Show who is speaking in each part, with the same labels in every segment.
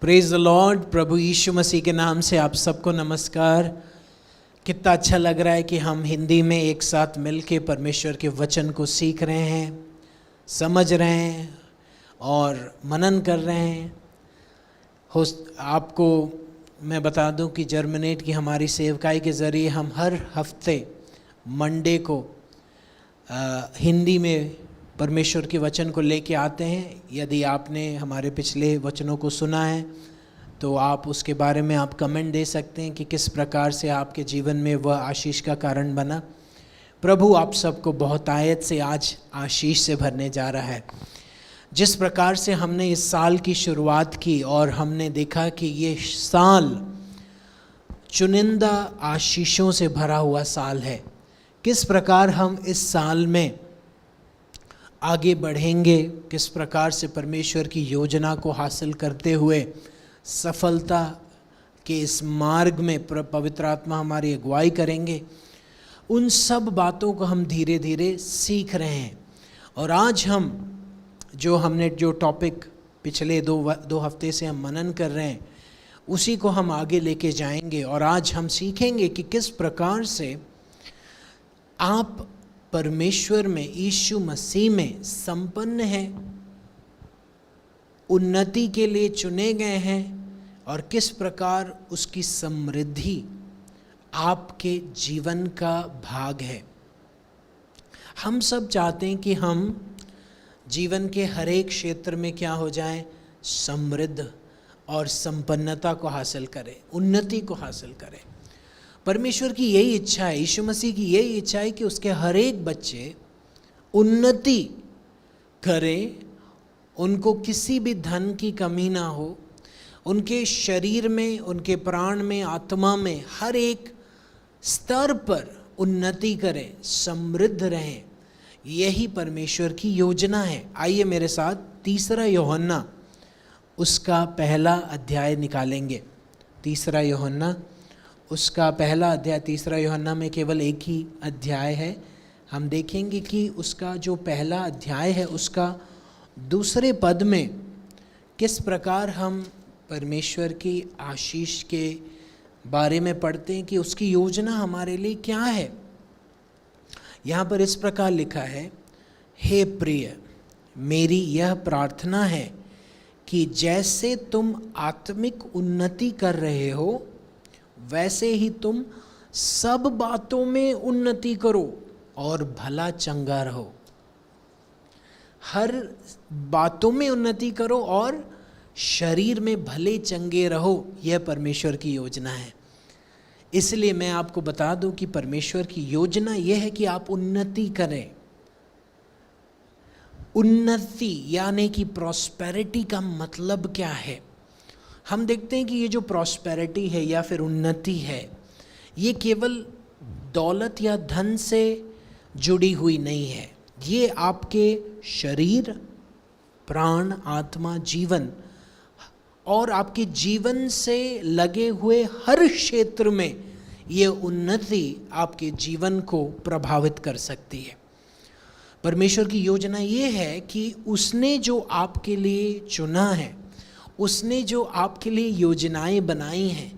Speaker 1: Praise the lord. प्रभु यीशु मसीह के नाम से आप सबको नमस्कार। कितना अच्छा लग रहा है कि हम हिंदी में एक साथ मिलके परमेश्वर के वचन को सीख रहे हैं, समझ रहे हैं और मनन कर रहे हैं। आपको मैं बता दूं कि जर्मिनेट की हमारी सेवकाई के ज़रिए हम हर हफ्ते मंडे को हिंदी में परमेश्वर के वचन को लेके आते हैं। यदि आपने हमारे पिछले वचनों को सुना है तो आप उसके बारे में आप कमेंट दे सकते हैं कि किस प्रकार से आपके जीवन में वह आशीष का कारण बना। प्रभु आप सबको बहुत आयत से आज आशीष से भरने जा रहा है। जिस प्रकार से हमने इस साल की शुरुआत की और हमने देखा कि ये साल चुनिंदा आशीषों से भरा हुआ साल है, किस प्रकार हम इस साल में आगे बढ़ेंगे, किस प्रकार से परमेश्वर की योजना को हासिल करते हुए सफलता के इस मार्ग में पवित्र आत्मा हमारी अगुवाई करेंगे, उन सब बातों को हम धीरे धीरे सीख रहे हैं। और आज हम हमने जो टॉपिक पिछले दो हफ्ते से हम मनन कर रहे हैं उसी को हम आगे लेके जाएंगे। और आज हम सीखेंगे कि किस प्रकार से आप परमेश्वर में, यीशु मसीह में संपन्न हैं, उन्नति के लिए चुने गए हैं और किस प्रकार उसकी समृद्धि आपके जीवन का भाग है। हम सब चाहते हैं कि हम जीवन के हर एक क्षेत्र में क्या हो जाएं, समृद्ध और संपन्नता को हासिल करें, उन्नति को हासिल करें। परमेश्वर की यही इच्छा है, यीशु मसीह की यही इच्छा है कि उसके हर एक बच्चे उन्नति करें, उनको किसी भी धन की कमी ना हो, उनके शरीर में, उनके प्राण में, आत्मा में हर एक स्तर पर उन्नति करें, समृद्ध रहें। यही परमेश्वर की योजना है। आइए मेरे साथ 3 यूहन्ना उसका पहला अध्याय निकालेंगे। 3 यूहन्ना उसका पहला अध्याय। 3 यूहन्ना में केवल एक ही अध्याय है। हम देखेंगे कि उसका जो पहला अध्याय है उसका दूसरे पद में किस प्रकार हम परमेश्वर की आशीष के बारे में पढ़ते हैं कि उसकी योजना हमारे लिए क्या है। यहाँ पर इस प्रकार लिखा है, हे प्रिय, मेरी यह प्रार्थना है कि जैसे तुम आत्मिक उन्नति कर रहे हो वैसे ही तुम सब बातों में उन्नति करो और भला चंगा रहो। हर बातों में उन्नति करो और शरीर में भले चंगे रहो। यह परमेश्वर की योजना है। इसलिए मैं आपको बता दूं कि परमेश्वर की योजना यह है कि आप उन्नति करें। उन्नति यानी कि प्रॉस्पेरिटी का मतलब क्या है। हम देखते हैं कि ये जो प्रॉस्पेरिटी है या फिर उन्नति है, ये केवल दौलत या धन से जुड़ी हुई नहीं है। ये आपके शरीर, प्राण, आत्मा, जीवन और आपके जीवन से लगे हुए हर क्षेत्र में ये उन्नति आपके जीवन को प्रभावित कर सकती है। परमेश्वर की योजना ये है कि उसने जो आपके लिए चुना है, उसने जो आपके लिए योजनाएं बनाई हैं,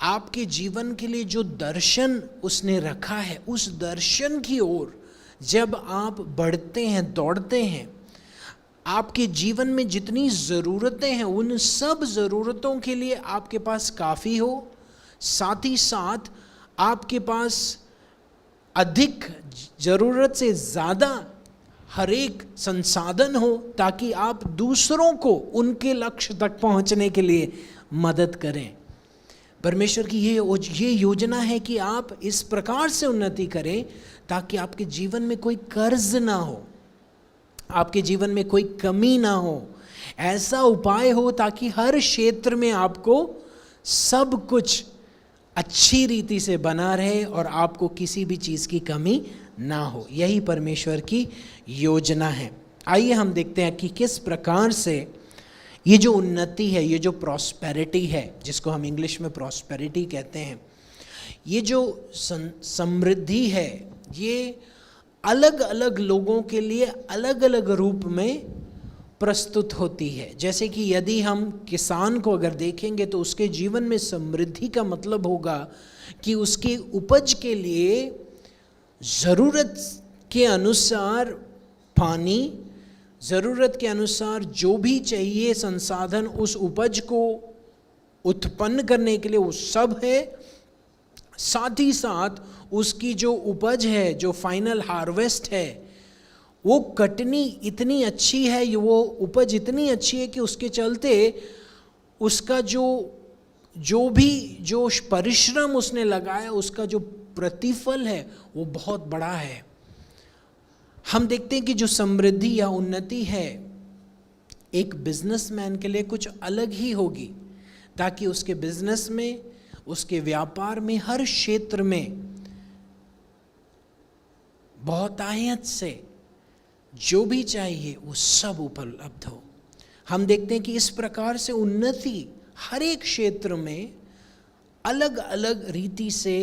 Speaker 1: आपके जीवन के लिए जो दर्शन उसने रखा है, उस दर्शन की ओर जब आप बढ़ते हैं, दौड़ते हैं, आपके जीवन में जितनी ज़रूरतें हैं उन सब ज़रूरतों के लिए आपके पास काफ़ी हो, साथ ही साथ आपके पास अधिक ज़रूरत से ज़्यादा हर एक संसाधन हो ताकि आप दूसरों को उनके लक्ष्य तक पहुंचने के लिए मदद करें। परमेश्वर की ये योजना है कि आप इस प्रकार से उन्नति करें ताकि आपके जीवन में कोई कर्ज ना हो, आपके जीवन में कोई कमी ना हो। ऐसा उपाय हो ताकि हर क्षेत्र में आपको सब कुछ अच्छी रीति से बना रहे और आपको किसी भी चीज़ की कमी ना हो। यही परमेश्वर की योजना है। आइए हम देखते हैं कि किस प्रकार से ये जो उन्नति है, ये जो प्रॉस्पेरिटी है, जिसको हम इंग्लिश में प्रॉस्पेरिटी कहते हैं, ये जो समृद्धि है, ये अलग अलग लोगों के लिए अलग अलग रूप में प्रस्तुत होती है। जैसे कि यदि हम किसान को अगर देखेंगे तो उसके जीवन में समृद्धि का मतलब होगा कि उसके उपज के लिए ज़रूरत के अनुसार पानी, ज़रूरत के अनुसार जो भी चाहिए संसाधन उस उपज को उत्पन्न करने के लिए वो सब है। साथ ही साथ उसकी जो उपज है, जो फाइनल हार्वेस्ट है, वो कटनी इतनी अच्छी है, वो उपज इतनी अच्छी है कि उसके चलते उसका जो परिश्रम उसने लगाया उसका जो प्रतिफल है वो बहुत बड़ा है। हम देखते हैं कि जो समृद्धि या उन्नति है एक बिजनेसमैन के लिए कुछ अलग ही होगी, ताकि उसके बिजनेस में, उसके व्यापार में, हर क्षेत्र में बहुतायत से जो भी चाहिए वो सब उपलब्ध हो। हम देखते हैं कि इस प्रकार से उन्नति हर एक क्षेत्र में अलग अलग रीति से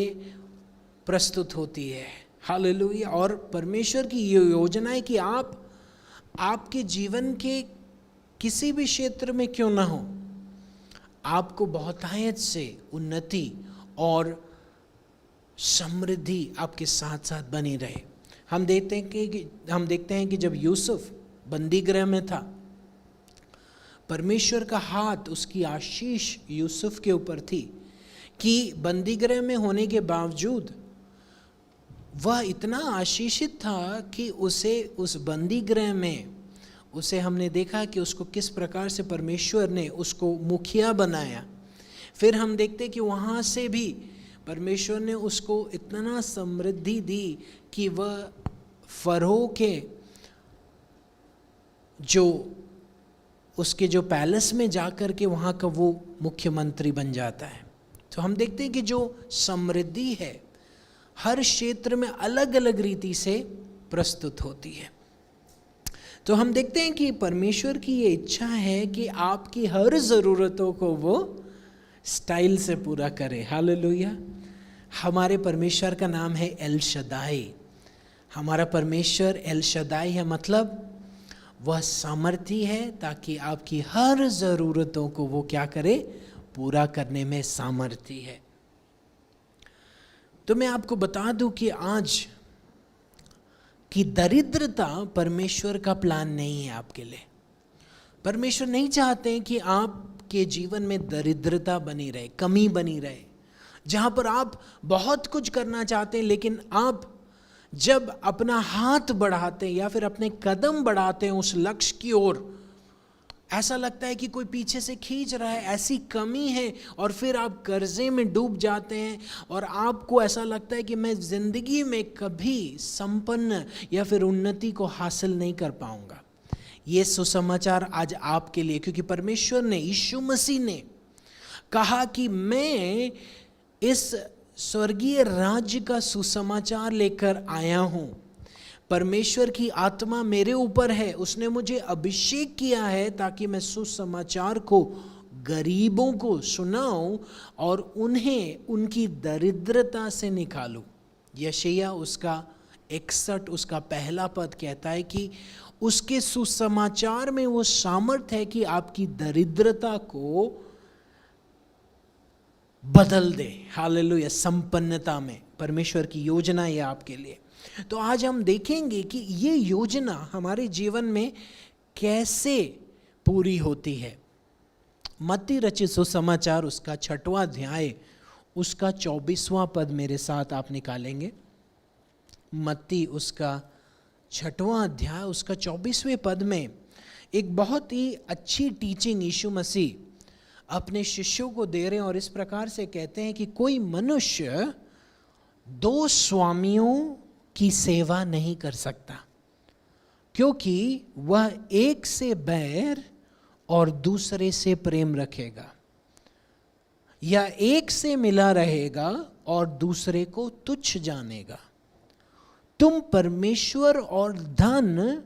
Speaker 1: प्रस्तुत होती है। हालेलुया। और परमेश्वर की ये योजना है कि आपके जीवन के किसी भी क्षेत्र में क्यों ना हो, आपको बहुतायत से उन्नति और समृद्धि आपके साथ साथ बनी रहे। हम देखते हैं कि जब यूसुफ बंदीगृह में था, परमेश्वर का हाथ, उसकी आशीष यूसुफ के ऊपर थी कि बंदीगृह में होने के बावजूद वह इतना आशीषित था कि उसे उस बंदीगृह में उसे हमने देखा कि उसको किस प्रकार से परमेश्वर ने उसको मुखिया बनाया। फिर हम देखते कि वहाँ से भी परमेश्वर ने उसको इतना समृद्धि दी कि वह फरो के उसके जो पैलेस में जाकर के वहाँ का वो मुख्यमंत्री बन जाता है। तो हम देखते हैं कि जो समृद्धि है हर क्षेत्र में अलग अलग रीति से प्रस्तुत होती है। तो हम देखते हैं कि परमेश्वर की ये इच्छा है कि आपकी हर ज़रूरतों को वो स्टाइल से पूरा करे। हालेलुया। हमारे परमेश्वर का नाम है एल शदाई। हमारा परमेश्वर एल शदाई है, मतलब वह सामर्थी है ताकि आपकी हर ज़रूरतों को वो क्या करे, पूरा करने में सामर्थी है। तो मैं आपको बता दूं कि आज की दरिद्रता परमेश्वर का प्लान नहीं है आपके लिए। परमेश्वर नहीं चाहते हैं कि आपके जीवन में दरिद्रता बनी रहे, कमी बनी रहे, जहाँ पर आप बहुत कुछ करना चाहते हैं लेकिन आप जब अपना हाथ बढ़ाते हैं या फिर अपने कदम बढ़ाते हैं उस लक्ष्य की ओर, ऐसा लगता है कि कोई पीछे से खींच रहा है, ऐसी कमी है, और फिर आप कर्जे में डूब जाते हैं और आपको ऐसा लगता है कि मैं जिंदगी में कभी संपन्न या फिर उन्नति को हासिल नहीं कर पाऊंगा। ये सुसमाचार आज आपके लिए, क्योंकि परमेश्वर ने, यीशु मसीह ने कहा कि मैं इस स्वर्गीय राज्य का सुसमाचार लेकर आया हूं। परमेश्वर की आत्मा मेरे ऊपर है, उसने मुझे अभिषेक किया है ताकि मैं सुसमाचार को गरीबों को सुनाऊं और उन्हें उनकी दरिद्रता से निकालूं। यशायाह उसका 61 उसका पहला पद कहता है कि उसके सुसमाचार में वो सामर्थ है कि आपकी दरिद्रता को बदल दे। हालेलुया। संपन्नता में परमेश्वर की योजना है आपके लिए। तो आज हम देखेंगे कि ये योजना हमारे जीवन में कैसे पूरी होती है। मत्ती रचित सुसमाचार उसका 6वां अध्याय उसका 24वां पद मेरे साथ आप निकालेंगे। मत्ती उसका 6वां अध्याय उसका 24वें पद में एक बहुत ही अच्छी टीचिंग यीशु मसीह अपने शिष्यों को दे रहे हैं और इस प्रकार से कहते हैं कि कोई मनुष्य 2 स्वामियों की सेवा नहीं कर सकता, क्योंकि वह एक से बैर और दूसरे से प्रेम रखेगा, या एक से मिला रहेगा और दूसरे को तुच्छ जानेगा। तुम परमेश्वर और धन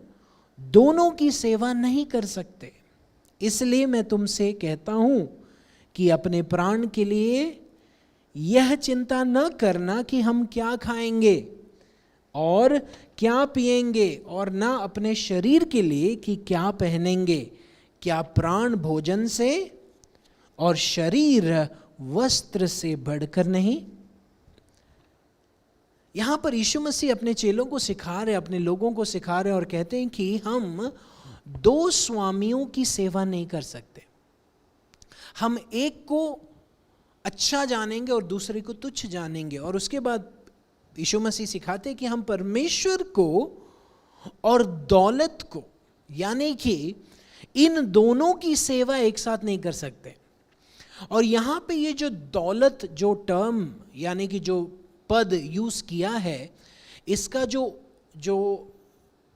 Speaker 1: दोनों की सेवा नहीं कर सकते। इसलिए मैं तुमसे कहता हूं कि अपने प्राण के लिए यह चिंता न करना कि हम क्या खाएंगे और क्या पिएंगे, और ना अपने शरीर के लिए कि क्या पहनेंगे। क्या प्राण भोजन से और शरीर वस्त्र से बढ़कर नहीं। यहां पर यीशु मसीह अपने चेलों को सिखा रहे, अपने लोगों को सिखा रहे और कहते हैं कि हम दो स्वामियों की सेवा नहीं कर सकते। हम एक को अच्छा जानेंगे और दूसरे को तुच्छ जानेंगे। और उसके बाद यीशु मसीह सिखाते हैं कि हम परमेश्वर को और दौलत को, यानी कि इन दोनों की सेवा एक साथ नहीं कर सकते। और यहां पे ये जो दौलत जो टर्म यानी कि जो पद यूज किया है, इसका जो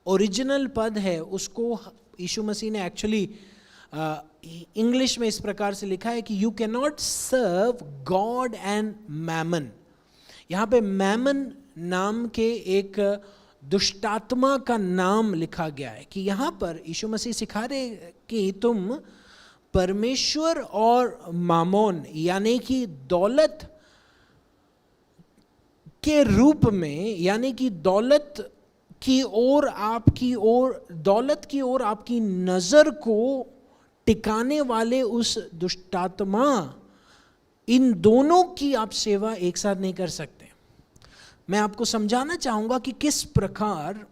Speaker 1: ओरिजिनल पद है उसको यीशु मसीह ने एक्चुअली इंग्लिश में इस प्रकार से लिखा है कि you can not serve God and mammon. यहाँ पे मैमन नाम के एक दुष्टात्मा का नाम लिखा गया है कि यहाँ पर यीशु मसीह सिखा रहे कि तुम परमेश्वर और मामोन यानी कि दौलत के रूप में, यानी कि दौलत की ओर आपकी नजर को टिकाने वाले उस दुष्टात्मा, इन दोनों की आप सेवा एक साथ नहीं कर सकते। मैं आपको समझाना चाहूंगा कि किस प्रकार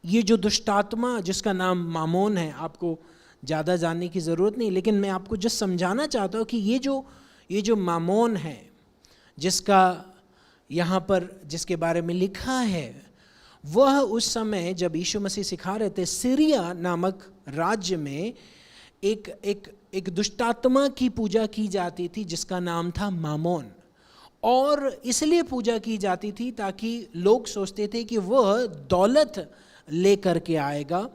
Speaker 1: ये जो दुष्टात्मा जिसका नाम मामोन है, आपको ज़्यादा जानने की ज़रूरत नहीं, लेकिन मैं आपको जस्ट समझाना चाहता हूँ कि ये जो मामोन है जिसका यहाँ पर जिसके बारे में लिखा है, वह उस समय जब यीशु मसीह सिखा रहे थे, सीरिया नामक राज्य में एक दुष्टात्मा की पूजा की जाती थी जिसका नाम था मामोन। और इसलिए पूजा की जाती थी ताकि लोग सोचते थे कि वह दौलत लेकर के आएगा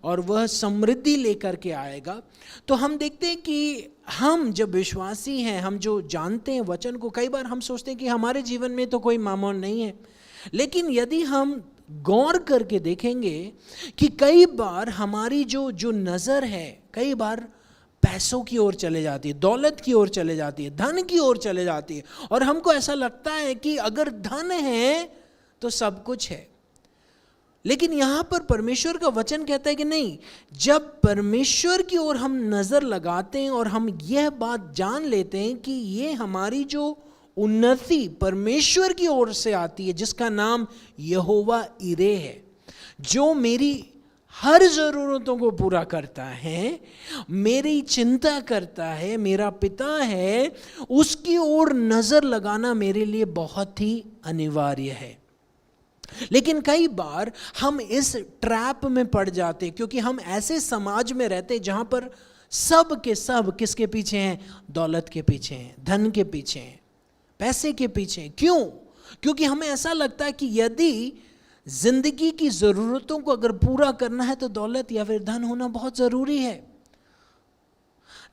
Speaker 1: और वह समृद्धि लेकर के आएगा। तो हम देखते हैं कि हम जब विश्वासी हैं, हम जो जानते हैं वचन को, कई बार हम सोचते हैं कि हमारे जीवन में तो कोई मामोन नहीं है। लेकिन यदि हम गौर करके देखेंगे कि कई बार हमारी जो नज़र है कई बार पैसों की ओर चले जाती है, दौलत की ओर चले जाती है, धन की ओर चले जाती है, और हमको ऐसा लगता है कि अगर धन है तो सब कुछ है। लेकिन यहाँ पर परमेश्वर का वचन कहता है कि नहीं, जब परमेश्वर की ओर हम नज़र लगाते हैं और हम यह बात जान लेते हैं कि ये हमारी जो उन्नति परमेश्वर की ओर से आती है, जिसका नाम यहोवा इरे है, जो मेरी हर ज़रूरतों को पूरा करता है, मेरी चिंता करता है, मेरा पिता है, उसकी ओर नज़र लगाना मेरे लिए बहुत ही अनिवार्य है। लेकिन कई बार हम इस ट्रैप में पड़ जाते क्योंकि हम ऐसे समाज में रहते जहां पर सब के सब किसके पीछे हैं? दौलत के पीछे हैं, धन के पीछे हैं, पैसे के पीछे हैं। क्यों? क्योंकि हमें ऐसा लगता है कि यदि जिंदगी की ज़रूरतों को अगर पूरा करना है तो दौलत या फिर धन होना बहुत ज़रूरी है।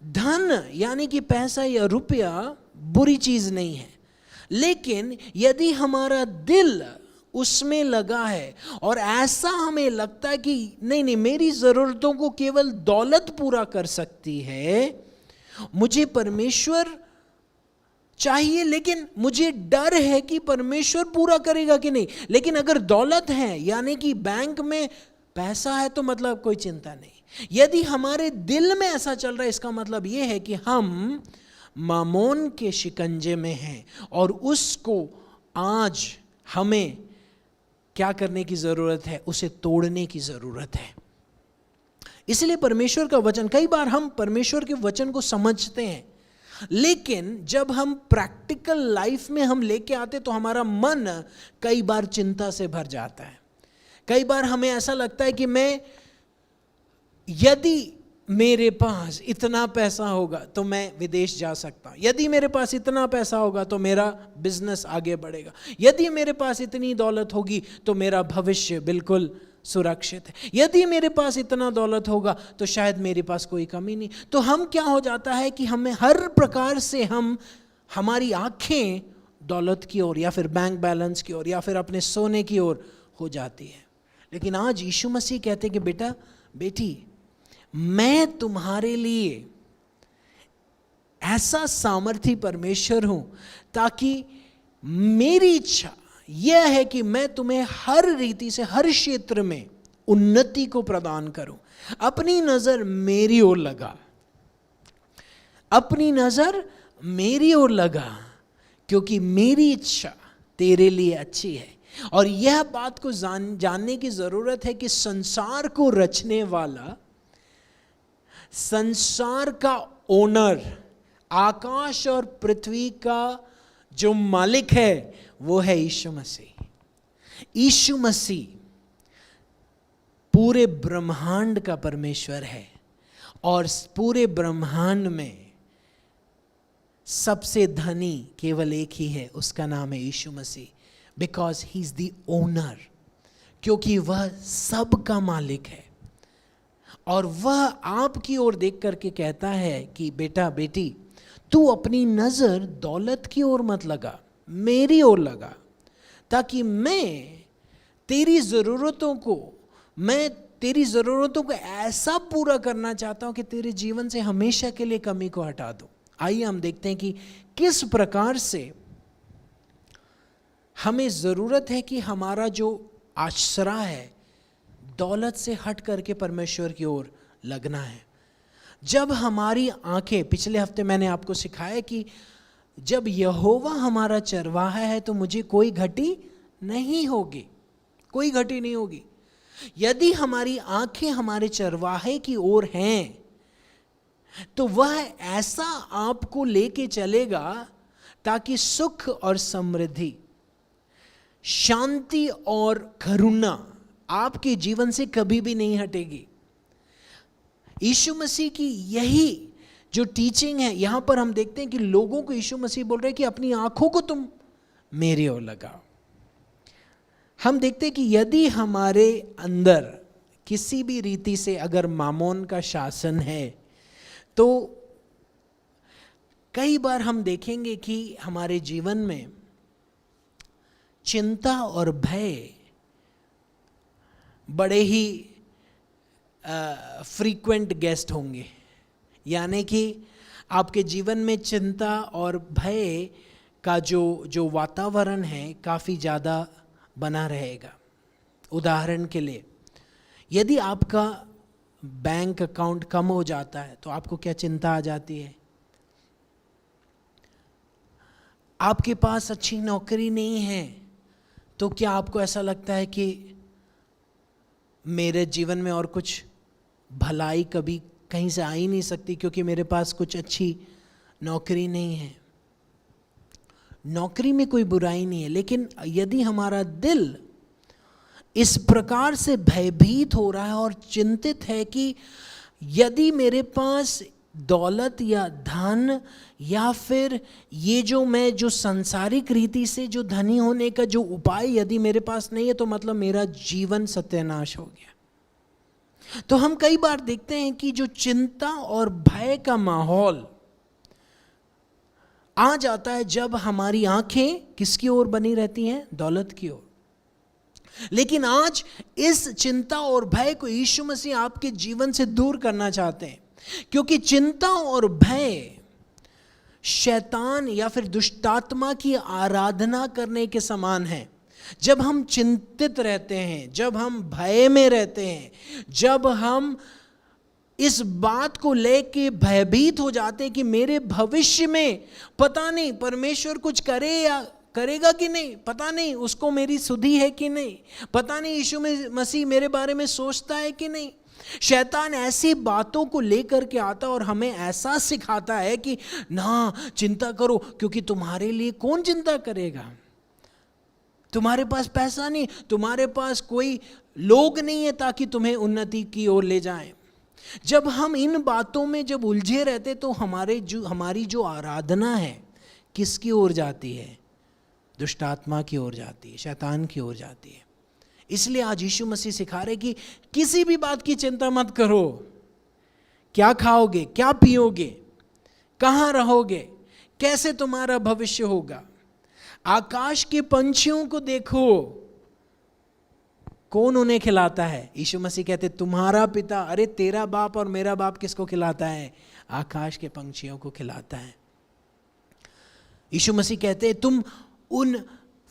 Speaker 1: धन यानी कि पैसा या रुपया बुरी चीज़ नहीं है, लेकिन यदि हमारा दिल उसमें लगा है और ऐसा हमें लगता है कि नहीं, मेरी ज़रूरतों को केवल दौलत पूरा कर सकती है, मुझे परमेश्वर चाहिए, लेकिन मुझे डर है कि परमेश्वर पूरा करेगा कि नहीं। लेकिन अगर दौलत है यानी कि बैंक में पैसा है तो मतलब कोई चिंता नहीं। यदि हमारे दिल में ऐसा चल रहा है, इसका मतलब यह है कि हम मामोन के शिकंजे में हैं और उसको आज हमें क्या करने की ज़रूरत है? उसे तोड़ने की ज़रूरत है। इसलिए परमेश्वर का वचन, कई बार हम परमेश्वर के वचन को समझते हैं, लेकिन जब हम प्रैक्टिकल लाइफ में हम लेके आते तो हमारा मन कई बार चिंता से भर जाता है। कई बार हमें ऐसा लगता है कि यदि मेरे पास इतना पैसा होगा तो मैं विदेश जा सकता हूँ, यदि मेरे पास इतना पैसा होगा तो मेरा बिजनेस आगे बढ़ेगा, यदि मेरे पास इतनी दौलत होगी तो मेरा भविष्य बिल्कुल सुरक्षित है, यदि मेरे पास इतना दौलत होगा तो शायद मेरे पास कोई कमी नहीं। तो हम क्या हो जाता है कि हमें हर प्रकार से हमारी आंखें दौलत की ओर या फिर बैंक बैलेंस की ओर या फिर अपने सोने की ओर हो जाती है। लेकिन आज यीशु मसीह कहते कि बेटा बेटी, मैं तुम्हारे लिए ऐसा सामर्थी परमेश्वर हूं ताकि मेरी इच्छा यह है कि मैं तुम्हें हर रीति से, हर क्षेत्र में उन्नति को प्रदान करूं। अपनी नजर मेरी ओर लगा, अपनी नजर मेरी ओर लगा, क्योंकि मेरी इच्छा तेरे लिए अच्छी है। और यह बात को जानने की जरूरत है कि संसार को रचने वाला, संसार का ओनर, आकाश और पृथ्वी का जो मालिक है वो है यीशु मसीह। यीशु मसीह पूरे ब्रह्मांड का परमेश्वर है, और पूरे ब्रह्मांड में सबसे धनी केवल एक ही है, उसका नाम है Yeshu Masih. Because he is the owner, क्योंकि वह सब का मालिक है। और वह आपकी ओर देख करके कहता है कि बेटा बेटी, तू अपनी नजर दौलत की ओर मत लगा, मेरी ओर लगा, ताकि मैं तेरी ज़रूरतों को ऐसा पूरा करना चाहता हूं कि तेरे जीवन से हमेशा के लिए कमी को हटा दूं। आइए हम देखते हैं कि किस प्रकार से हमें ज़रूरत है कि हमारा जो आश्रय है दौलत से हट करके परमेश्वर की ओर लगना है। जब हमारी आंखें, पिछले हफ्ते मैंने आपको सिखाया कि जब यहोवा हमारा चरवाहा है तो मुझे कोई घटी नहीं होगी, कोई घटी नहीं होगी। यदि हमारी आंखें हमारे चरवाहे की ओर हैं तो वह ऐसा आपको लेके चलेगा ताकि सुख और समृद्धि, शांति और करुणा आपके जीवन से कभी भी नहीं हटेगी। यीशु मसीह की यही जो टीचिंग है, यहां पर हम देखते हैं कि लोगों को यीशु मसीह बोल रहे हैं कि अपनी आंखों को तुम मेरी ओर लगाओ। हम देखते हैं कि यदि हमारे अंदर किसी भी रीति से अगर मामोन का शासन है तो कई बार हम देखेंगे कि हमारे जीवन में चिंता और भय बड़े ही फ्रीक्वेंट गेस्ट होंगे। यानी कि आपके जीवन में चिंता और भय का जो वातावरण है काफ़ी ज़्यादा बना रहेगा। उदाहरण के लिए, यदि आपका बैंक अकाउंट कम हो जाता है तो आपको क्या चिंता आ जाती है? आपके पास अच्छी नौकरी नहीं है तो क्या आपको ऐसा लगता है कि मेरे जीवन में और कुछ भलाई कभी कहीं से आ ही नहीं सकती क्योंकि मेरे पास कुछ अच्छी नौकरी नहीं है? नौकरी में कोई बुराई नहीं है, लेकिन यदि हमारा दिल इस प्रकार से भयभीत हो रहा है और चिंतित है कि यदि मेरे पास दौलत या धन या फिर ये जो सांसारिक रीति से जो धनी होने का जो उपाय यदि मेरे पास नहीं है तो मतलब मेरा जीवन सत्यानाश हो गया। तो हम कई बार देखते हैं कि जो चिंता और भय का माहौल आ जाता है जब हमारी आंखें किसकी ओर बनी रहती हैं? दौलत की ओर। लेकिन आज इस चिंता और भय को यीशु मसीह आपके जीवन से दूर करना चाहते हैं, क्योंकि चिंता और भय शैतान या फिर दुष्टात्मा की आराधना करने के समान है। जब हम चिंतित रहते हैं, जब हम भय में रहते हैं, जब हम इस बात को लेके भयभीत हो जाते हैं कि मेरे भविष्य में पता नहीं परमेश्वर कुछ करे या करेगा कि नहीं, पता नहीं उसको मेरी सुधि है कि नहीं, पता नहीं यीशु मसीह मेरे बारे में सोचता है कि नहीं। शैतान ऐसी बातों को लेकर के आता और हमें ऐसा सिखाता है कि ना चिंता करो, क्योंकि तुम्हारे लिए कौन चिंता करेगा? तुम्हारे पास पैसा नहीं, तुम्हारे पास कोई लोग नहीं है ताकि तुम्हें उन्नति की ओर ले जाएं। जब हम इन बातों में जब उलझे रहते तो हमारी जो आराधना है किसकी ओर जाती है? दुष्टात्मा की ओर जाती है, शैतान की ओर जाती है। इसलिए आज यीशु मसीह सिखा रहे कि किसी भी बात की चिंता मत करो। क्या खाओगे, क्या पियोगे, कहाँ रहोगे, कैसे तुम्हारा भविष्य होगा? आकाश के पंछियों को देखो, कौन उन्हें खिलाता है? यीशु मसीह कहते तुम्हारा पिता। अरे तेरा बाप और मेरा बाप किसको खिलाता है? आकाश के पंछियों को खिलाता है। यीशु मसीह कहते तुम उन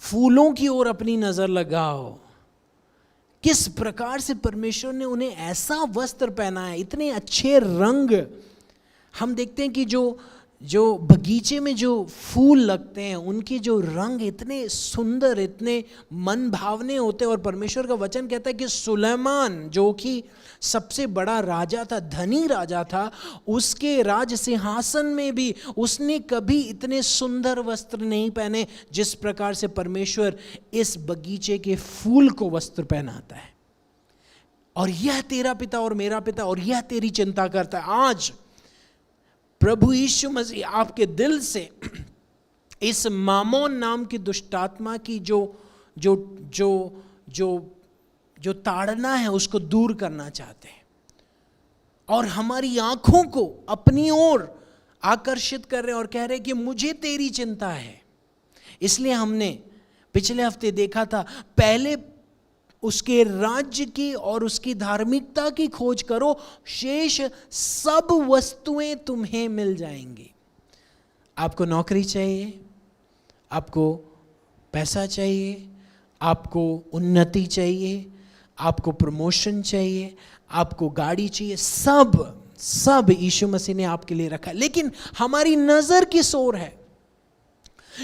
Speaker 1: फूलों की ओर अपनी नजर लगाओ। किस प्रकार से परमेश्वर ने उन्हें ऐसा वस्त्र पहना है, इतने अच्छे रंग। हम देखते हैं कि जो बगीचे में जो फूल लगते हैं उनके जो रंग इतने सुंदर, इतने मन भावने होते हैं। और परमेश्वर का वचन कहता है कि सुलेमान जो कि सबसे बड़ा राजा था, धनी राजा था, उसके राज सिंहासन में भी उसने कभी इतने सुंदर वस्त्र नहीं पहने जिस प्रकार से परमेश्वर इस बगीचे के फूल को वस्त्र पहनाता है। और यह तेरा पिता और मेरा पिता, और यह तेरी चिंता करता है। आज प्रभु यीशु मसीह आपके दिल से इस मामोन नाम की दुष्टात्मा की जो ताड़ना है उसको दूर करना चाहते हैं, और हमारी आंखों को अपनी ओर आकर्षित कर रहे हैं और कह रहे हैं कि मुझे तेरी चिंता है। इसलिए हमने पिछले हफ्ते देखा था, पहले उसके राज्य की और उसकी धार्मिकता की खोज करो, शेष सब वस्तुएं तुम्हें मिल जाएंगी। आपको नौकरी चाहिए, आपको पैसा चाहिए, आपको उन्नति चाहिए, आपको प्रमोशन चाहिए, आपको गाड़ी चाहिए, सब यीशु मसीह ने आपके लिए रखा है। लेकिन हमारी नजर किस ओर है?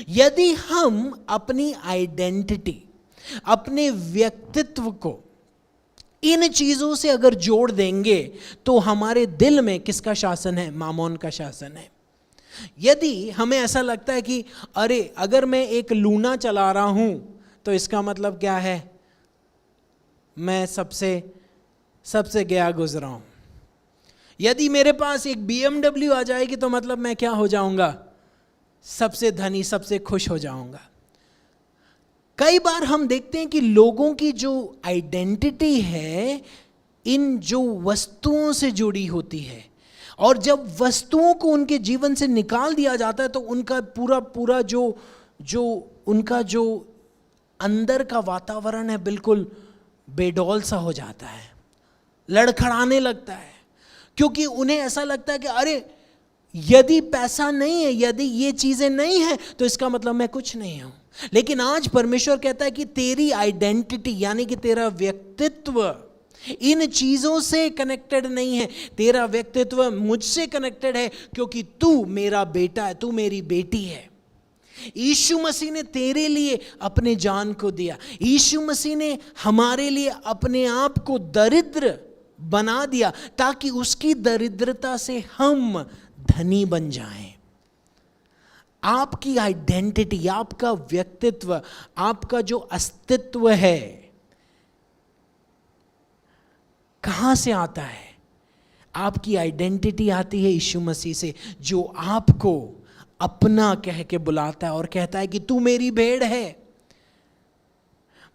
Speaker 1: यदि हम अपनी आइडेंटिटी, अपने व्यक्तित्व को इन चीजों से अगर जोड़ देंगे तो हमारे दिल में किसका शासन है? मामोन का शासन है। यदि हमें ऐसा लगता है कि अरे अगर मैं एक लूना चला रहा हूं तो इसका मतलब क्या है? मैं सबसे गया गुजरा हूं। यदि मेरे पास एक BMW आ जाएगी तो मतलब मैं क्या हो जाऊंगा? सबसे धनी, सबसे खुश हो जाऊंगा। कई बार हम देखते हैं कि लोगों की जो आइडेंटिटी है इन जो वस्तुओं से जुड़ी होती है, और जब वस्तुओं को उनके जीवन से निकाल दिया जाता है तो उनका पूरा जो उनका जो अंदर का वातावरण है बिल्कुल बेडौल सा हो जाता है, लड़खड़ाने लगता है। क्योंकि उन्हें ऐसा लगता है कि अरे यदि पैसा नहीं है, यदि ये चीजें नहीं है तो इसका मतलब मैं कुछ नहीं हूं। लेकिन आज परमेश्वर कहता है कि तेरी आइडेंटिटी यानी कि तेरा व्यक्तित्व इन चीजों से कनेक्टेड नहीं है, तेरा व्यक्तित्व मुझसे कनेक्टेड है, क्योंकि तू मेरा बेटा है, तू मेरी बेटी है। यीशु मसीह ने तेरे लिए अपने जान को दिया। यीशु मसीह ने हमारे लिए अपने आप को दरिद्र बना दिया ताकि उसकी दरिद्रता से हम धनी बन जाएं। आपकी आइडेंटिटी, आपका व्यक्तित्व, आपका जो अस्तित्व है कहां से आता है? आपकी आइडेंटिटी आती है यीशु मसीह से, जो आपको अपना कह के बुलाता है और कहता है कि तू मेरी भेड़ है,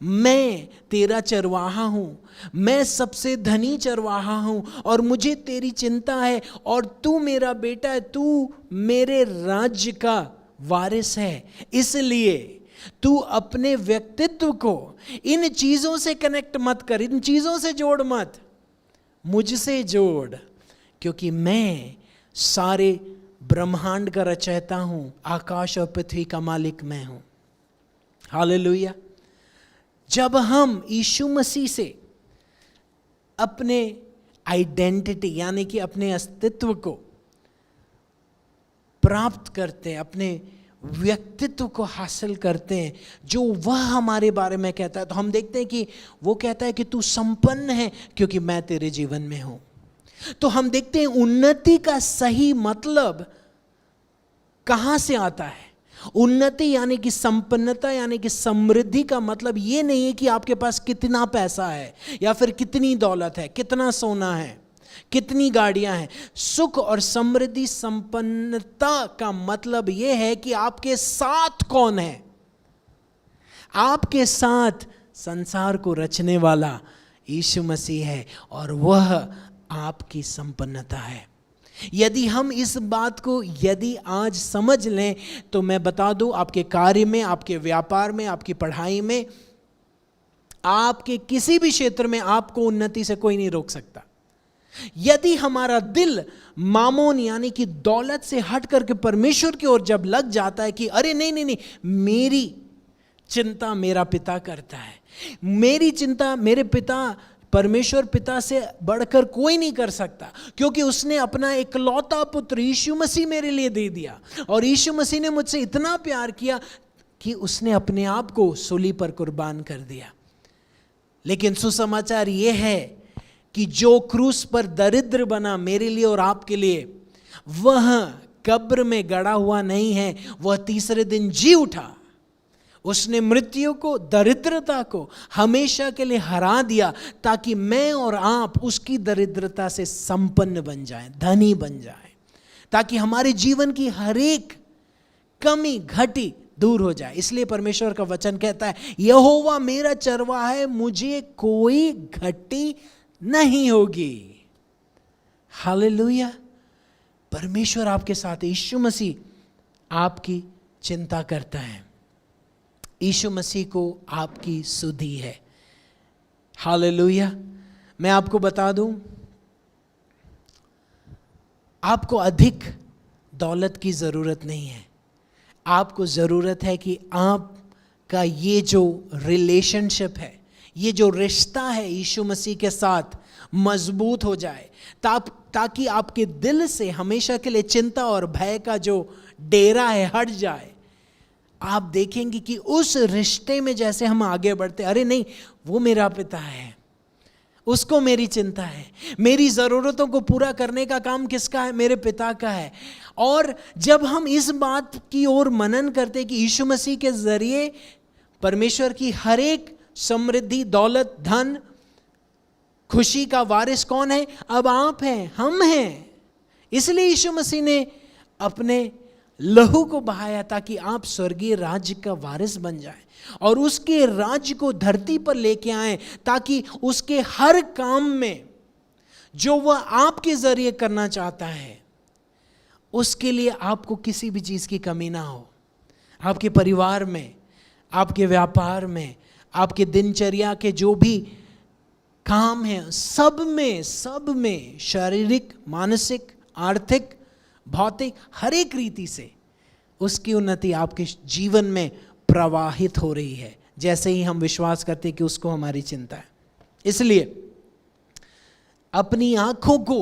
Speaker 1: मैं तेरा चरवाहा हूं, मैं सबसे धनी चरवाहा हूं और मुझे तेरी चिंता है, और तू मेरा बेटा है, तू मेरे राज्य का वारिस है। इसलिए तू अपने व्यक्तित्व को इन चीजों से कनेक्ट मत कर, इन चीजों से जोड़ मत, मुझसे जोड़, क्योंकि मैं सारे ब्रह्मांड का रचयिता हूं, आकाश और पृथ्वी का मालिक मैं हूं। हालेलुया। जब हम यीशु मसीह से अपने आइडेंटिटी यानी कि अपने अस्तित्व को प्राप्त करते हैं, अपने व्यक्तित्व को हासिल करते हैं जो वह हमारे बारे में कहता है, तो हम देखते हैं कि वो कहता है कि तू संपन्न है क्योंकि मैं तेरे जीवन में हूं। तो हम देखते हैं उन्नति का सही मतलब कहां से आता है। उन्नति यानी कि संपन्नता यानी कि समृद्धि का मतलब ये नहीं है कि आपके पास कितना पैसा है या फिर कितनी दौलत है, कितना सोना है, कितनी गाड़ियां हैं। सुख और समृद्धि, संपन्नता का मतलब यह है कि आपके साथ कौन है। आपके साथ संसार को रचने वाला यीशु मसीह है और वह आपकी संपन्नता है। यदि हम इस बात को यदि आज समझ लें तो मैं बता दूं, आपके कार्य में, आपके व्यापार में, आपकी पढ़ाई में, आपके किसी भी क्षेत्र में आपको उन्नति से कोई नहीं रोक सकता। यदि हमारा दिल मामोन यानी कि दौलत से हट करके परमेश्वर की ओर जब लग जाता है कि अरे नहीं नहीं नहीं, मेरी चिंता मेरा पिता करता है। मेरी चिंता मेरे पिता परमेश्वर पिता से बढ़कर कोई नहीं कर सकता, क्योंकि उसने अपना इकलौता पुत्र यीशु मसीह मेरे लिए दे दिया। और यीशु मसीह ने मुझसे इतना प्यार किया कि उसने अपने आप को सूली पर कुर्बान कर दिया। लेकिन सुसमाचार यह है कि जो क्रूस पर दरिद्र बना मेरे लिए और आपके लिए, वह कब्र में गड़ा हुआ नहीं है, वह तीसरे दिन जी उठा। उसने मृत्यु को, दरिद्रता को हमेशा के लिए हरा दिया, ताकि मैं और आप उसकी दरिद्रता से संपन्न बन जाएं, धनी बन जाएं, ताकि हमारे जीवन की हर एक कमी घटी दूर हो जाए। इसलिए परमेश्वर का वचन कहता है, यहोवा मेरा चरवाहा है, मुझे कोई घटी नहीं होगी। हालेलुया। परमेश्वर आपके साथ है। यीशु मसीह आपकी चिंता करता है। यीशु मसीह को आपकी सुधि है। हालेलुया। मैं आपको बता दूं, आपको अधिक दौलत की जरूरत नहीं है। आपको जरूरत है कि आपका ये जो रिलेशनशिप है, ये जो रिश्ता है यीशु मसीह के साथ मजबूत हो जाए, ताकि आपके दिल से हमेशा के लिए चिंता और भय का जो डेरा है हट जाए। आप देखेंगे कि उस रिश्ते में जैसे हम आगे बढ़ते, अरे नहीं, वो मेरा पिता है, उसको मेरी चिंता है, मेरी ज़रूरतों को पूरा करने का काम किसका है? मेरे पिता का है। और जब हम इस बात की ओर मनन करते कि यीशु मसीह के ज़रिए परमेश्वर की हर एक समृद्धि, दौलत, धन, खुशी का वारिस कौन है? अब आप हैं, हम हैं। इसलिए यीशु मसीह ने अपने लहू को बहाया ताकि आप स्वर्गीय राज्य का वारिस बन जाएं और उसके राज्य को धरती पर लेके आएं, ताकि उसके हर काम में जो वह आपके जरिए करना चाहता है, उसके लिए आपको किसी भी चीज़ की कमी ना हो। आपके परिवार में, आपके व्यापार में, आपके दिनचर्या के जो भी काम हैं, सब में शारीरिक, मानसिक, आर्थिक, भौतिक, हर एक रीति से उसकी उन्नति आपके जीवन में प्रवाहित हो रही है, जैसे ही हम विश्वास करते हैं कि उसको हमारी चिंता है। इसलिए अपनी आंखों को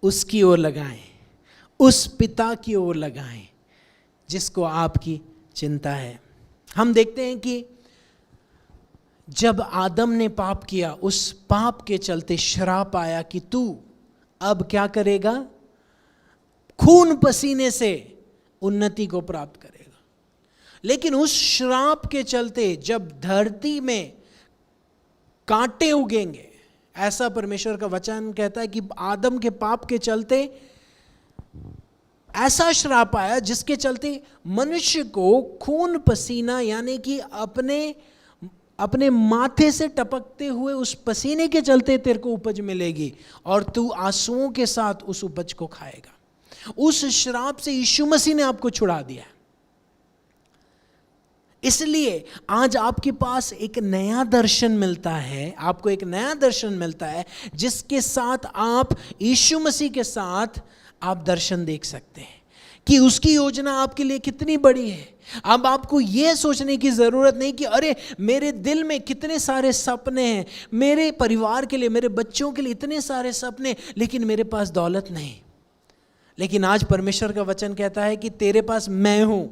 Speaker 1: उसकी ओर लगाएं, उस पिता की ओर लगाएं जिसको आपकी चिंता है। हम देखते हैं कि जब आदम ने पाप किया, उस पाप के चलते श्राप आया कि तू अब क्या करेगा? खून पसीने से उन्नति को प्राप्त करेगा। लेकिन उस श्राप के चलते जब धरती में कांटे उगेंगे, ऐसा परमेश्वर का वचन कहता है कि आदम के पाप के चलते ऐसा श्राप आया जिसके चलते मनुष्य को खून पसीना, यानी कि अपने माथे से टपकते हुए उस पसीने के चलते तेरे को उपज मिलेगी और तू आंसुओं के साथ उस उपज को खाएगा। उस श्राप से यीशु मसीह ने आपको छुड़ा दिया। इसलिए आज आपके पास एक नया दर्शन मिलता है, आपको एक नया दर्शन मिलता है जिसके साथ आप यीशु मसीह के साथ आप दर्शन देख सकते हैं कि उसकी योजना आपके लिए कितनी बड़ी है। अब आपको यह सोचने की ज़रूरत नहीं कि अरे मेरे दिल में कितने सारे सपने हैं, मेरे परिवार के लिए, मेरे बच्चों के लिए इतने सारे सपने, लेकिन मेरे पास दौलत नहीं। लेकिन आज परमेश्वर का वचन कहता है कि तेरे पास मैं हूं,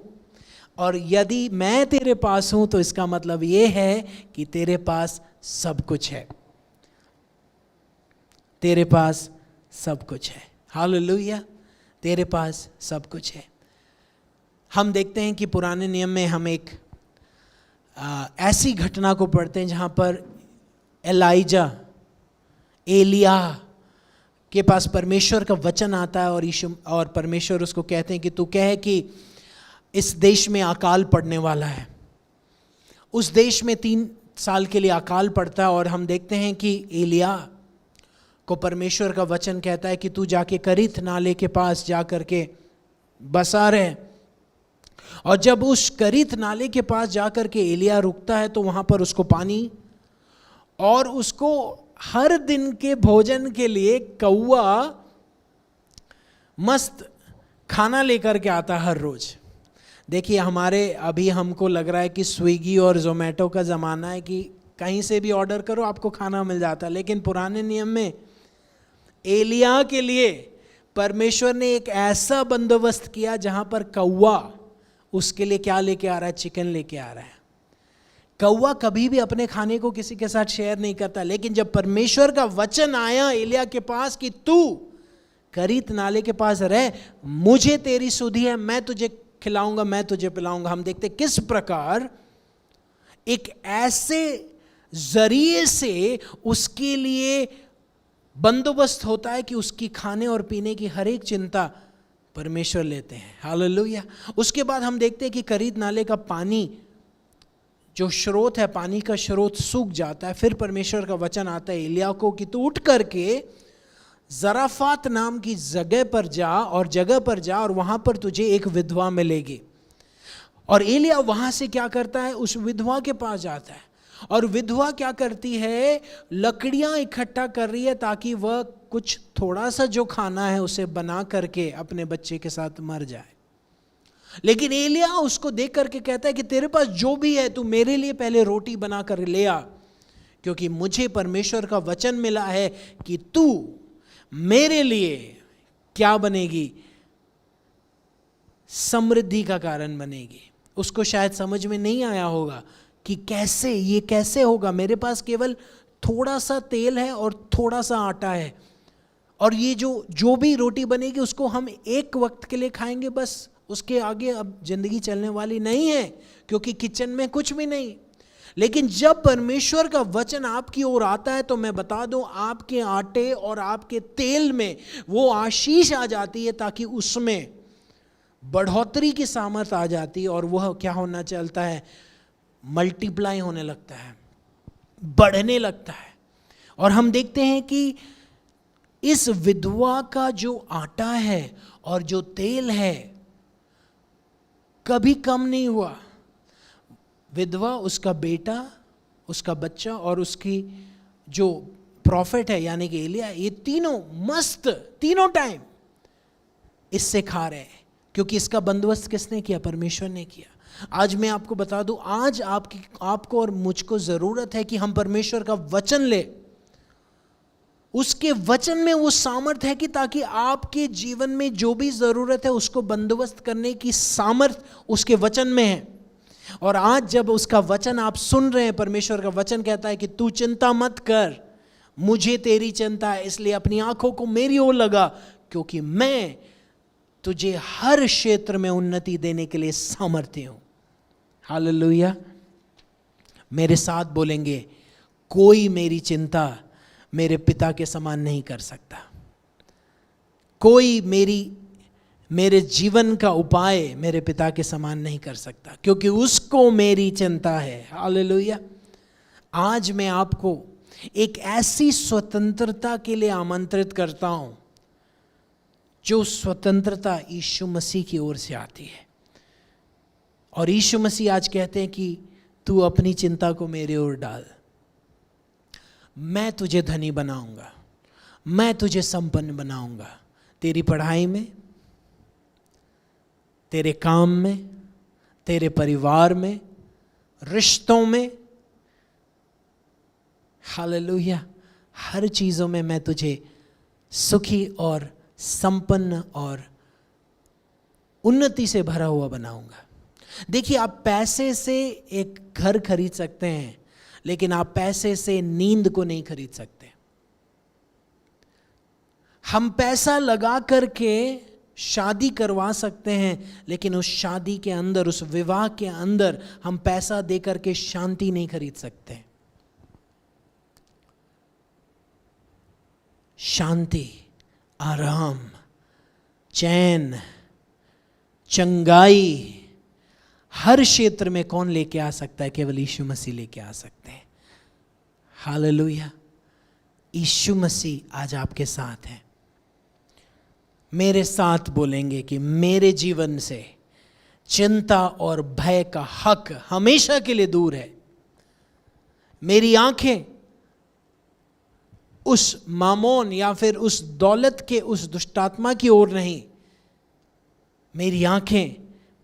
Speaker 1: और यदि मैं तेरे पास हूं तो इसका मतलब यह है कि तेरे पास सब कुछ है, तेरे पास सब कुछ है। हालेलुया, तेरे पास सब कुछ है। हम देखते हैं कि पुराने नियम में हम एक ऐसी घटना को पढ़ते हैं जहां पर एलिया के पास परमेश्वर का वचन आता है और परमेश्वर उसको कहते हैं कि तू कहे कि इस देश में अकाल पड़ने वाला है। उस देश में 3 साल के लिए अकाल पड़ता है और हम देखते हैं कि एलिया को परमेश्वर का वचन कहता है कि तू जाके करीत नाले के पास जा करके बसा रहे। और जब उस करीत नाले के पास जा करके एलिया रुकता है तो वहाँ पर उसको पानी और उसको हर दिन के भोजन के लिए कौवा मस्त खाना लेकर के आता हर रोज। देखिए हमारे अभी हमको लग रहा है कि स्विगी और जोमेटो का ज़माना है कि कहीं से भी ऑर्डर करो आपको खाना मिल जाता है, लेकिन पुराने नियम में एलिया के लिए परमेश्वर ने एक ऐसा बंदोबस्त किया जहां पर कौवा उसके लिए क्या लेके आ रहा है, चिकन लेके आ रहा है। कौवा कभी भी अपने खाने को किसी के साथ शेयर नहीं करता, लेकिन जब परमेश्वर का वचन आया एलिया के पास कि तू करीत नाले के पास रह, मुझे तेरी सुधि है, मैं तुझे खिलाऊंगा, मैं तुझे पिलाऊंगा, हम देखते किस प्रकार एक ऐसे जरिए से उसके लिए बंदोबस्त होता है कि उसकी खाने और पीने की हर एक चिंता परमेश्वर लेते हैं। हालेलुया। उसके बाद हम देखते हैं कि करीत नाले का पानी जो स्रोत है, पानी का स्रोत सूख जाता है। फिर परमेश्वर का वचन आता है एलिया को कि तू उठ करके जराफात नाम की जगह पर जा और वहां पर तुझे एक विधवा मिलेगी। और एलिया वहां से क्या करता है, उस विधवा के पास जाता है, और विधवा क्या करती है, लकड़ियां इकट्ठा कर रही है ताकि वह कुछ थोड़ा सा जो खाना है उसे बना करके अपने बच्चे के साथ मर जाए। लेकिन एलिया उसको देख करके कहता है कि तेरे पास जो भी है तू मेरे लिए पहले रोटी बना कर ले आ, क्योंकि मुझे परमेश्वर का वचन मिला है कि तू मेरे लिए क्या बनेगी, समृद्धि का कारण बनेगी। उसको शायद समझ में नहीं आया होगा कि कैसे होगा, मेरे पास केवल थोड़ा सा तेल है और थोड़ा सा आटा है, और ये जो भी रोटी बनेगी उसको हम एक वक्त के लिए खाएंगे, बस उसके आगे अब जिंदगी चलने वाली नहीं है, क्योंकि किचन में कुछ भी नहीं। लेकिन जब परमेश्वर का वचन आपकी ओर आता है तो मैं बता दूं, आपके आटे और आपके तेल में वो आशीष आ जाती है, ताकि उसमें बढ़ोतरी की सामर्थ आ जाती है, और वह क्या होना चलता है, मल्टीप्लाई होने लगता है, बढ़ने लगता है। और हम देखते हैं कि इस विधवा का जो आटा है और जो तेल है कभी कम नहीं हुआ। विधवा, उसका बेटा, उसका बच्चा और उसकी जो प्रॉफिट है यानी कि एलिया, ये तीनों मस्त, तीनों टाइम इससे खा रहे हैं, क्योंकि इसका बंदोबस्त किसने किया, परमेश्वर ने किया। आज मैं आपको बता दूं, आज आपको और मुझको जरूरत है कि हम परमेश्वर का वचन ले। उसके वचन में वो सामर्थ है कि ताकि आपके जीवन में जो भी जरूरत है उसको बंदोबस्त करने की सामर्थ उसके वचन में है। और आज जब उसका वचन आप सुन रहे हैं, परमेश्वर का वचन कहता है कि तू चिंता मत कर, मुझे तेरी चिंता है, इसलिए अपनी आंखों को मेरी ओर लगा, क्योंकि मैं तुझे हर क्षेत्र में उन्नति देने के लिए सामर्थ्य हूं। हालेलुया। मेरे साथ बोलेंगे, कोई मेरी चिंता मेरे पिता के समान नहीं कर सकता, कोई मेरे जीवन का उपाय मेरे पिता के समान नहीं कर सकता, क्योंकि उसको मेरी चिंता है। हालेलुया। आज मैं आपको एक ऐसी स्वतंत्रता के लिए आमंत्रित करता हूं जो स्वतंत्रता यीशु मसीह की ओर से आती है। और यीशु मसीह आज कहते हैं कि तू अपनी चिंता को मेरे ओर डाल, मैं तुझे धनी बनाऊंगा, मैं तुझे संपन्न बनाऊंगा, तेरी पढ़ाई में, तेरे काम में, तेरे परिवार में, रिश्तों में। हालेलुया। हर चीजों में मैं तुझे सुखी और संपन्न और उन्नति से भरा हुआ बनाऊंगा। देखिए, आप पैसे से एक घर खरीद सकते हैं, लेकिन आप पैसे से नींद को नहीं खरीद सकते। हम पैसा लगा करके शादी करवा सकते हैं, लेकिन उस शादी के अंदर, उस विवाह के अंदर हम पैसा दे करके शांति नहीं खरीद सकते। शांति, आराम, चैन, चंगाई हर क्षेत्र में कौन लेके आ सकता है? केवल यीशु मसीह लेके आ सकते हैं। हालेलुया। यीशु मसीह आज आपके साथ हैं। मेरे साथ बोलेंगे कि मेरे जीवन से चिंता और भय का हक हमेशा के लिए दूर है। मेरी आंखें उस मामोन या फिर उस दौलत के उस दुष्टात्मा की ओर नहीं, मेरी आंखें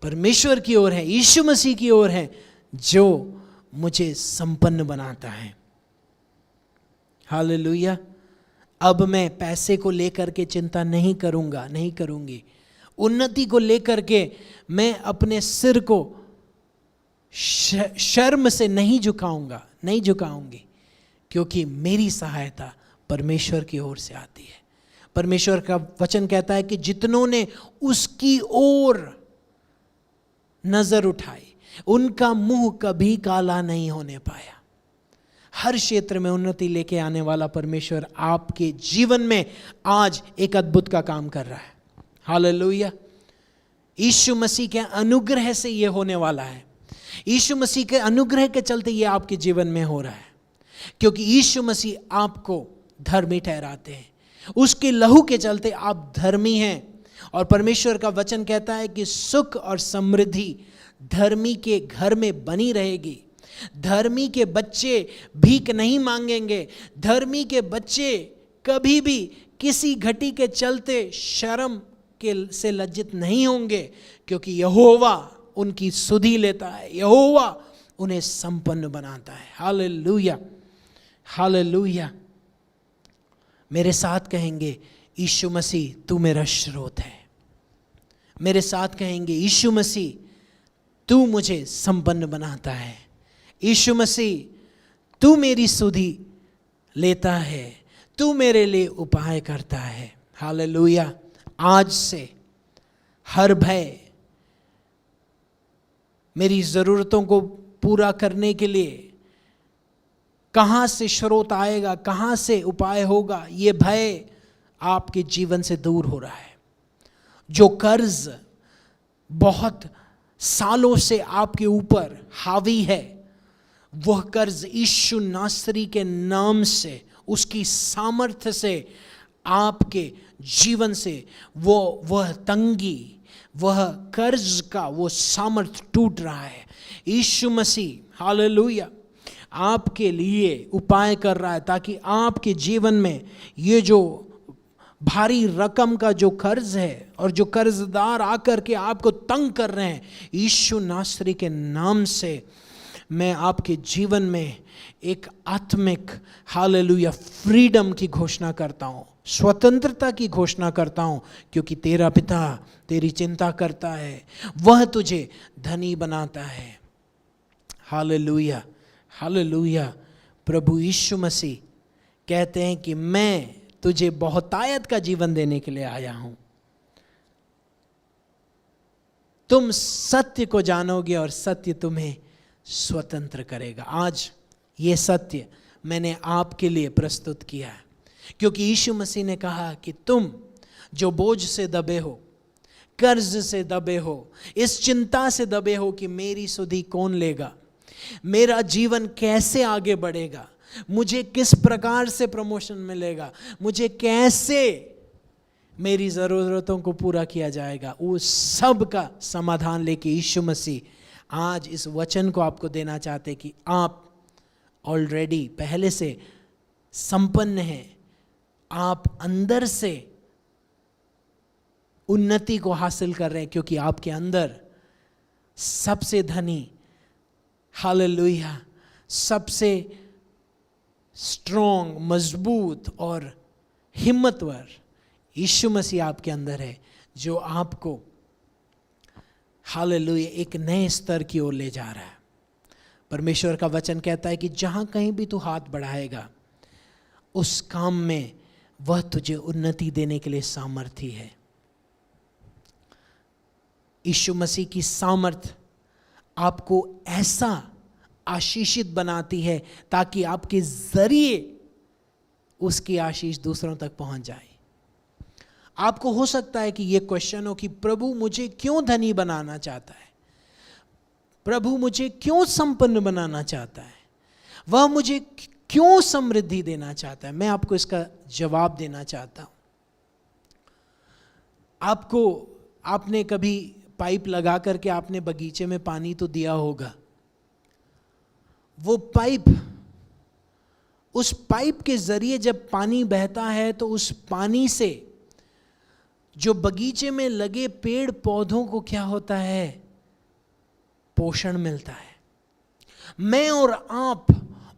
Speaker 1: परमेश्वर की ओर है, यीशु मसीह की ओर है, जो मुझे संपन्न बनाता है। हालेलुया। अब मैं पैसे को लेकर के चिंता नहीं करूंगा, नहीं करूंगी। उन्नति को लेकर के मैं अपने सिर को शर्म से नहीं झुकाऊंगा, नहीं झुकाऊंगी, क्योंकि मेरी सहायता परमेश्वर की ओर से आती है। परमेश्वर का वचन कहता है कि जितनों ने उसकी ओर नजर उठाई उनका मुंह कभी काला नहीं होने पाया। हर क्षेत्र में उन्नति लेके आने वाला परमेश्वर आपके जीवन में आज एक अद्भुत का काम कर रहा है। हालेलुया। यीशु मसीह के अनुग्रह से ये होने वाला है। यीशु मसीह के अनुग्रह के चलते ये आपके जीवन में हो रहा है, क्योंकि यीशु मसीह आपको धर्मी ठहराते हैं। उसके लहू के चलते आप धर्मी हैं। और परमेश्वर का वचन कहता है कि सुख और समृद्धि धर्मी के घर में बनी रहेगी। धर्मी के बच्चे भीख नहीं मांगेंगे। धर्मी के बच्चे कभी भी किसी घटी के चलते शर्म के से लज्जित नहीं होंगे, क्योंकि यहोवा उनकी सुधि लेता है, यहोवा उन्हें संपन्न बनाता है। Hallelujah, hallelujah. मेरे साथ कहेंगे, यीशु मसीह तू मेरा स्रोत है। मेरे साथ कहेंगे, यीशु मसीह तू मुझे संपन्न बनाता है। यीशु मसीह तू मेरी सुधि लेता है, तू मेरे लिए उपाय करता है। हालेलुया। आज से हर भय मेरी ज़रूरतों को पूरा करने के लिए कहाँ से स्रोत आएगा, कहाँ से उपाय होगा, ये भय आपके जीवन से दूर हो रहा है। जो कर्ज बहुत सालों से आपके ऊपर हावी है, वह कर्ज यीशु नासरी के नाम से, उसकी सामर्थ्य से आपके जीवन से वह तंगी, वह कर्ज का वो सामर्थ्य टूट रहा है। यीशु मसीह हालेलुया आपके लिए उपाय कर रहा है, ताकि आपके जीवन में ये जो भारी रकम का जो कर्ज है और जो कर्जदार आकर के आपको तंग कर रहे हैं, यीशु नासरी के नाम से मैं आपके जीवन में एक आत्मिक हालेलुया फ्रीडम की घोषणा करता हूँ, स्वतंत्रता की घोषणा करता हूँ, क्योंकि तेरा पिता तेरी चिंता करता है, वह तुझे धनी बनाता है। Hallelujah, hallelujah. प्रभु यीशु मसीह कहते हैं कि मैं तुझे बहुतायत का जीवन देने के लिए आया हूं। तुम सत्य को जानोगे और सत्य तुम्हें स्वतंत्र करेगा। आज ये सत्य मैंने आपके लिए प्रस्तुत किया है, क्योंकि यीशु मसीह ने कहा कि तुम जो बोझ से दबे हो, कर्ज से दबे हो, इस चिंता से दबे हो कि मेरी सुधि कौन लेगा, मेरा जीवन कैसे आगे बढ़ेगा, मुझे किस प्रकार से प्रमोशन मिलेगा, मुझे कैसे मेरी ज़रूरतों को पूरा किया जाएगा, उस सब का समाधान लेके यीशु मसीह आज इस वचन को आपको देना चाहते कि आप ऑलरेडी पहले से संपन्न हैं। आप अंदर से उन्नति को हासिल कर रहे हैं, क्योंकि आपके अंदर सबसे धनी हालेलुया, सबसे स्ट्रॉन्ग, मजबूत और हिम्मतवर यीशु मसीह आपके अंदर है, जो आपको हालेलुया एक नए स्तर की ओर ले जा रहा है। परमेश्वर का वचन कहता है कि जहाँ कहीं भी तू हाथ बढ़ाएगा, उस काम में वह तुझे उन्नति देने के लिए सामर्थ्य है। यीशु मसीह की सामर्थ आपको ऐसा आशीषित बनाती है ताकि आपके जरिए उसकी आशीष दूसरों तक पहुंच जाए। आपको हो सकता है कि ये क्वेश्चन हो कि प्रभु मुझे क्यों धनी बनाना चाहता है, प्रभु मुझे क्यों संपन्न बनाना चाहता है, वह मुझे क्यों समृद्धि देना चाहता है। मैं आपको इसका जवाब देना चाहता हूं। आपने कभी पाइप लगा करके आपने बगीचे में पानी तो दिया होगा। वो पाइप, उस पाइप के जरिए जब पानी बहता है तो उस पानी से जो बगीचे में लगे पेड़ पौधों को क्या होता है, पोषण मिलता है। मैं और आप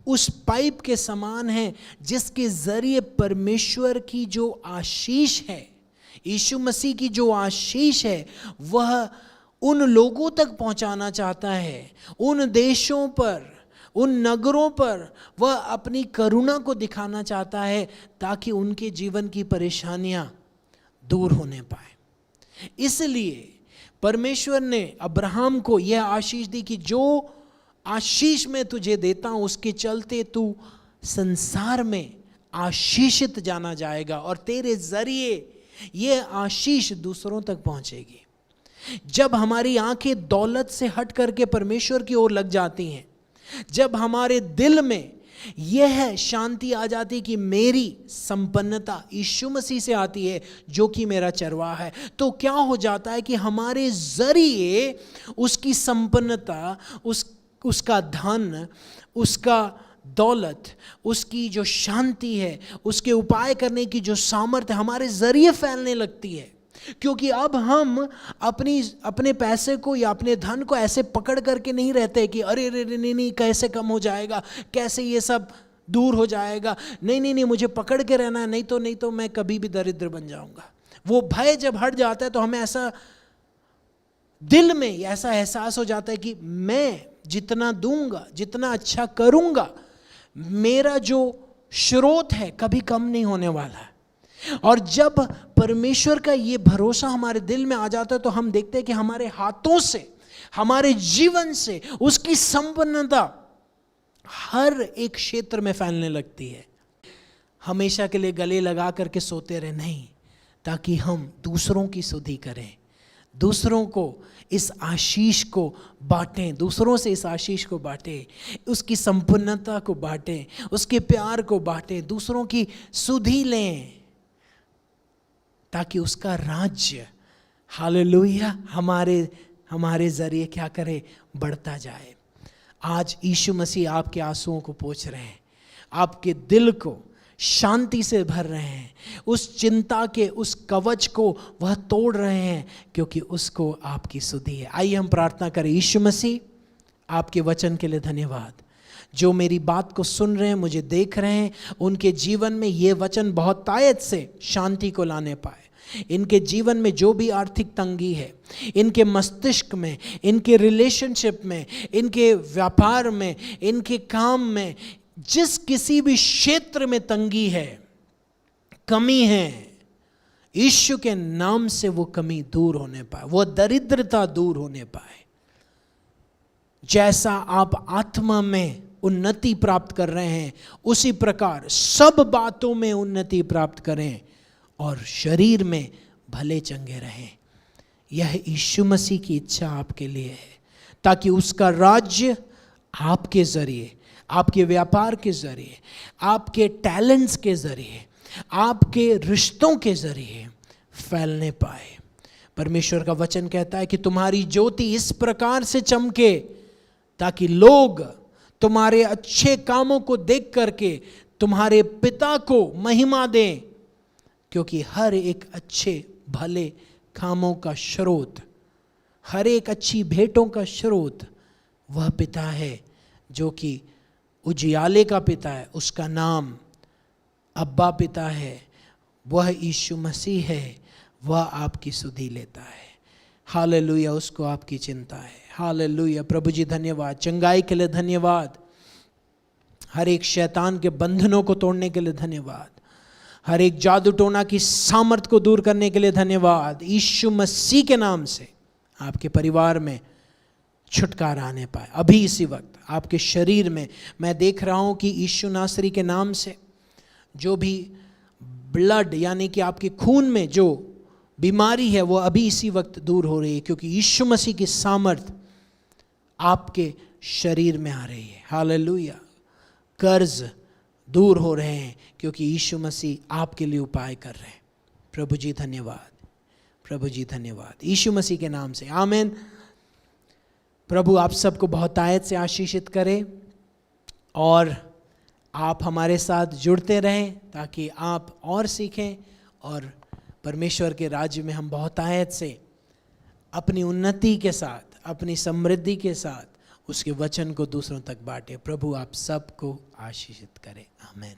Speaker 1: उस पाइप के समान हैं जिसके जरिए परमेश्वर की जो आशीष है, यीशु मसीह की जो आशीष है, वह उन लोगों तक पहुंचाना चाहता है, उन देशों पर, उन नगरों पर वह अपनी करुणा को दिखाना चाहता है ताकि उनके जीवन की परेशानियां दूर होने पाए। इसलिए परमेश्वर ने अब्राहम को यह आशीष दी कि जो आशीष मैं तुझे देता हूं उसके चलते तू संसार में आशीषित जाना जाएगा और तेरे जरिए यह आशीष दूसरों तक पहुंचेगी। जब हमारी आंखें दौलत से हट करके परमेश्वर की ओर लग जाती हैं, जब हमारे दिल में यह शांति आ जाती कि मेरी संपन्नता यीशु मसीह से आती है जो कि मेरा चरवाहा है, तो क्या हो जाता है कि हमारे जरिए उसकी संपन्नता, उसका धन, उसका दौलत, उसकी जो शांति है, उसके उपाय करने की जो सामर्थ्य हमारे जरिए फैलने लगती है। क्योंकि अब हम अपने पैसे को या अपने धन को ऐसे पकड़ करके नहीं रहते कि अरे रे नहीं कैसे कम हो जाएगा, कैसे ये सब दूर हो जाएगा, नहीं मुझे पकड़ के रहना है, नहीं तो मैं कभी भी दरिद्र बन जाऊंगा। वो भय जब हट जाता है तो हमें ऐसा दिल में ऐसा एहसास हो जाता है कि मैं जितना दूंगा, जितना अच्छा करूंगा, मेरा जो स्रोत है कभी कम नहीं होने वाला है। और जब परमेश्वर का ये भरोसा हमारे दिल में आ जाता है तो हम देखते हैं कि हमारे हाथों से, हमारे जीवन से उसकी संपन्नता हर एक क्षेत्र में फैलने लगती है। हमेशा के लिए गले लगा करके सोते रहे नहीं, ताकि हम दूसरों की सुधि करें, दूसरों को इस आशीष को बांटें, दूसरों से इस आशीष को बांटें, उसकी संपन्नता को बांटें, उसके प्यार को बांटें, दूसरों की सुधि लें, ताकि उसका राज्य, हालेलुया, हमारे जरिए क्या करे, बढ़ता जाए। आज यीशु मसीह आपके आंसुओं को पोंछ रहे हैं, आपके दिल को शांति से भर रहे हैं, उस चिंता के उस कवच को वह तोड़ रहे हैं, क्योंकि उसको आपकी सुधि है। आइए हम प्रार्थना करें। यीशु मसीह, आपके वचन के लिए धन्यवाद। जो मेरी बात को सुन रहे हैं, मुझे देख रहे हैं, उनके जीवन में ये वचन बहुत तायत से शांति को लाने पाए। इनके जीवन में जो भी आर्थिक तंगी है, इनके मस्तिष्क में, इनके रिलेशनशिप में, इनके व्यापार में, इनके काम में, जिस किसी भी क्षेत्र में तंगी है, कमी है, यीशु के नाम से वो कमी दूर होने पाए, वो दरिद्रता दूर होने पाए। जैसा आप आत्मा में उन्नति प्राप्त कर रहे हैं, उसी प्रकार सब बातों में उन्नति प्राप्त करें और शरीर में भले चंगे रहें। यह यीशु मसीह की इच्छा आपके लिए है, ताकि उसका राज्य आपके जरिए, आपके व्यापार के जरिए, आपके टैलेंट्स के जरिए, आपके रिश्तों के जरिए फैलने पाए। परमेश्वर का वचन कहता है कि तुम्हारी ज्योति इस प्रकार से चमके ताकि लोग तुम्हारे अच्छे कामों को देख करके तुम्हारे पिता को महिमा दें, क्योंकि हर एक अच्छे भले कामों का स्रोत, हर एक अच्छी भेंटों का स्रोत वह पिता है जो कि उजियाले का पिता है। उसका नाम अब्बा पिता है, वह यीशु मसीह है। वह आपकी सुधि लेता है। हालेलुया, उसको आपकी चिंता है। हालेलुया, प्रभु जी धन्यवाद, चंगाई के लिए धन्यवाद, हर एक शैतान के बंधनों को तोड़ने के लिए धन्यवाद, हर एक जादू टोना की सामर्थ्य को दूर करने के लिए धन्यवाद। यीशु मसीह के नाम से आपके परिवार में छुटकारा आने पाए। अभी इसी वक्त आपके शरीर में मैं देख रहा हूं कि यीशु नासरी के नाम से जो भी ब्लड यानी कि आपके खून में जो बीमारी है वो अभी इसी वक्त दूर हो रही है, क्योंकि यीशु मसीह की सामर्थ आपके शरीर में आ रही है। हालेलुया, कर्ज दूर हो रहे हैं क्योंकि यीशु मसीह आपके लिए उपाय कर रहे हैं। प्रभु जी धन्यवाद, प्रभु जी धन्यवाद, यीशु मसीह के नाम से आमीन। प्रभु आप सबको बहुत आयत से आशीषित करें और आप हमारे साथ जुड़ते रहें ताकि आप और सीखें और परमेश्वर के राज्य में हम बहुत आयत से अपनी उन्नति के साथ, अपनी समृद्धि के साथ उसके वचन को दूसरों तक बांटे। प्रभु आप सबको आशीषित करें। आमीन।